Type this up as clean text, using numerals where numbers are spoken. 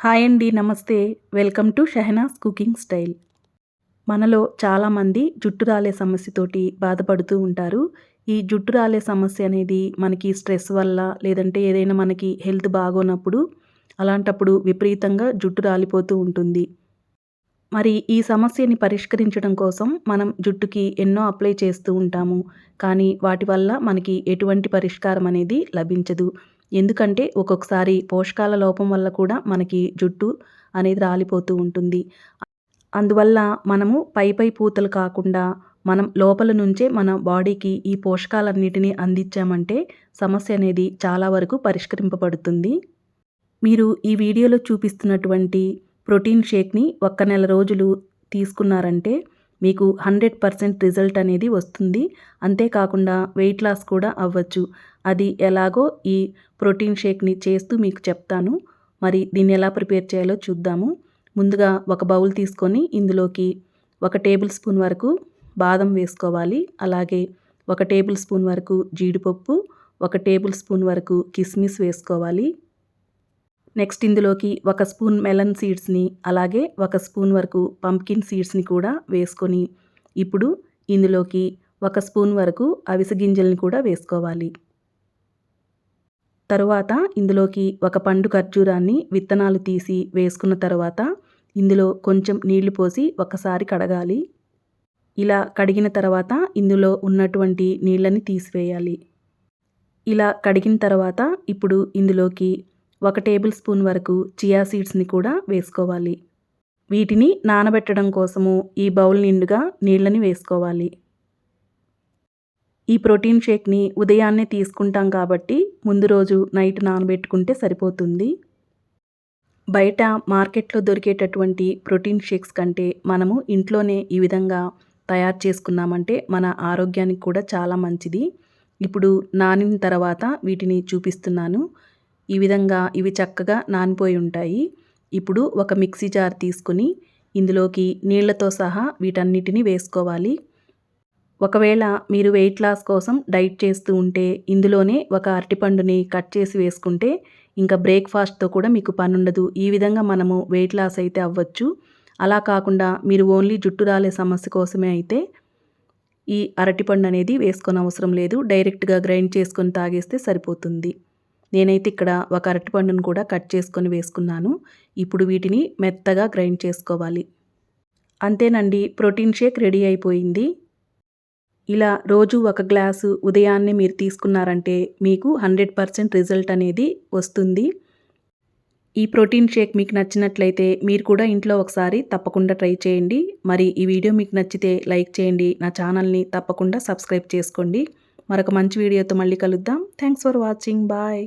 Hi అండి, నమస్తే. Welcome to Shehnaz cooking style. మనలో చాలామంది జుట్టు రాలే సమస్యతోటి బాధపడుతూ ఉంటారు. ఈ జుట్టు రాలే సమస్య అనేది మనకి స్ట్రెస్ వల్ల, లేదంటే ఏదైనా మనకి హెల్త్ బాగోనప్పుడు, అలాంటప్పుడు విపరీతంగా జుట్టు రాలిపోతూ ఉంటుంది. మరి ఈ సమస్యని పరిష్కరించడం కోసం మనం జుట్టుకి ఎన్నో అప్లై చేస్తూ ఉంటాము. కానీ వాటి వల్ల మనకి ఎటువంటి పరిష్కారం అనేది లభించదు. ఎందుకంటే ఒక్కొక్కసారి పోషకాల లోపం వల్ల కూడా మనకి జుట్టు అనేది రాలిపోతూ ఉంటుంది. అందువల్ల మనము పై పూతలు కాకుండా మనం లోపల నుంచే మన బాడీకి ఈ పోషకాలన్నిటిని అందించామంటే సమస్య అనేది చాలా వరకు పరిష్కరింపబడుతుంది. మీరు ఈ వీడియోలో చూపిస్తున్నటువంటి ప్రోటీన్ షేక్‌ని ఒక్క నెల రోజులు తీసుకున్నారంటే మీకు 100% రిజల్ట్ అనేది వస్తుంది. అంతేకాకుండా వెయిట్ లాస్ కూడా అవ్వచ్చు. అది ఎలాగో ఈ ప్రోటీన్ షేక్‌ని చేస్తూ మీకు చెప్తాను. మరి దీన్ని ఎలా ప్రిపేర్ చేయాలో చూద్దాము. ముందుగా ఒక బౌల్ తీసుకొని ఇందులోకి 1 టేబుల్ స్పూన్ వరకు బాదం వేసుకోవాలి. అలాగే 1 టేబుల్ స్పూన్ వరకు జీడిపప్పు, 1 టేబుల్ స్పూన్ వరకు కిస్మిస్ వేసుకోవాలి. నెక్స్ట్ ఇందులోకి 1 స్పూన్ మెలన్ సీడ్స్‌ని, అలాగే 1 స్పూన్ వరకు పంప్కిన్ సీడ్స్‌ని కూడా వేసుకొని, ఇప్పుడు ఇందులోకి 1 స్పూన్ వరకు అవిసె గింజల్ని కూడా వేసుకోవాలి. తరువాత ఇందులోకి 1 పండు ఖర్జూరాన్ని విత్తనాలు తీసి వేసుకున్న తర్వాత ఇందులో కొంచెం నీళ్లు పోసి ఒకసారి కడగాలి. ఇలా కడిగిన తర్వాత ఇందులో ఉన్నటువంటి నీళ్ళని తీసివేయాలి. ఇలా కడిగిన తర్వాత ఇప్పుడు ఇందులోకి 1 టేబుల్ స్పూన్ వరకు చియా సీడ్స్‌ని కూడా వేసుకోవాలి. వీటిని నానబెట్టడం కోసము ఈ బౌల్ నిండుగా నీళ్ళని వేసుకోవాలి. ఈ ప్రోటీన్ షేక్‌ని ఉదయాన్నే తీసుకుంటాం కాబట్టి ముందు రోజు నైట్ నానబెట్టుకుంటే సరిపోతుంది. బయట మార్కెట్‌లో దొరికేటటువంటి ప్రోటీన్ షేక్స్ కంటే మనము ఇంట్లోనే ఈ విధంగా తయారు చేసుకున్నామంటే మన ఆరోగ్యానికి కూడా చాలా మంచిది. ఇప్పుడు నానిన తర్వాత వీటిని చూపిస్తున్నాను. ఈ విధంగా ఇవి చక్కగా నానిపోయి ఉంటాయి. ఇప్పుడు ఒక మిక్సీ జార్ తీసుకొని ఇందులోకి నీళ్లతో సహా వీటన్నిటిని వేసుకోవాలి. ఒకవేళ మీరు వెయిట్ లాస్ కోసం డైట్ చేస్తూ ఉంటే ఇందులోనే ఒక అరటిపండుని కట్ చేసి వేసుకుంటే ఇంకా బ్రేక్‌ఫాస్ట్‌తో కూడా మీకు పనుండదు. ఈ విధంగా మనము వెయిట్ లాస్ అయితే అవ్వచ్చు. అలా కాకుండా మీరు ఓన్లీ జుట్టు రాలే సమస్య కోసమే అయితే ఈ అరటిపండు అనేది వేసుకోనవసరం లేదు. డైరెక్ట్‌గా గ్రైండ్ చేసుకొని తాగేస్తే సరిపోతుంది. నేనైతే ఇక్కడ ఒక అరటిపండును కూడా కట్ చేసుకొని వేసుకున్నాను. ఇప్పుడు వీటిని మెత్తగా గ్రైండ్ చేసుకోవాలి. అంతేనండి, ప్రోటీన్ షేక్ రెడీ అయిపోయింది. ఇలా రోజు ఒక గ్లాసు ఉదయాన్నే మీరు తీసుకున్నారంటే మీకు 100% రిజల్ట్ అనేది వస్తుంది. ఈ ప్రోటీన్ షేక్ మీకు నచ్చినట్లయితే మీరు కూడా ఇంట్లో ఒకసారి తప్పకుండా ట్రై చేయండి. మరి ఈ వీడియో మీకు నచ్చితే లైక్ చేయండి. నా ఛానల్ని తప్పకుండా సబ్స్క్రైబ్ చేసుకోండి. మరొక మంచి వీడియోతో మళ్ళీ కలుద్దాం. Thanks for watching. బాయ్.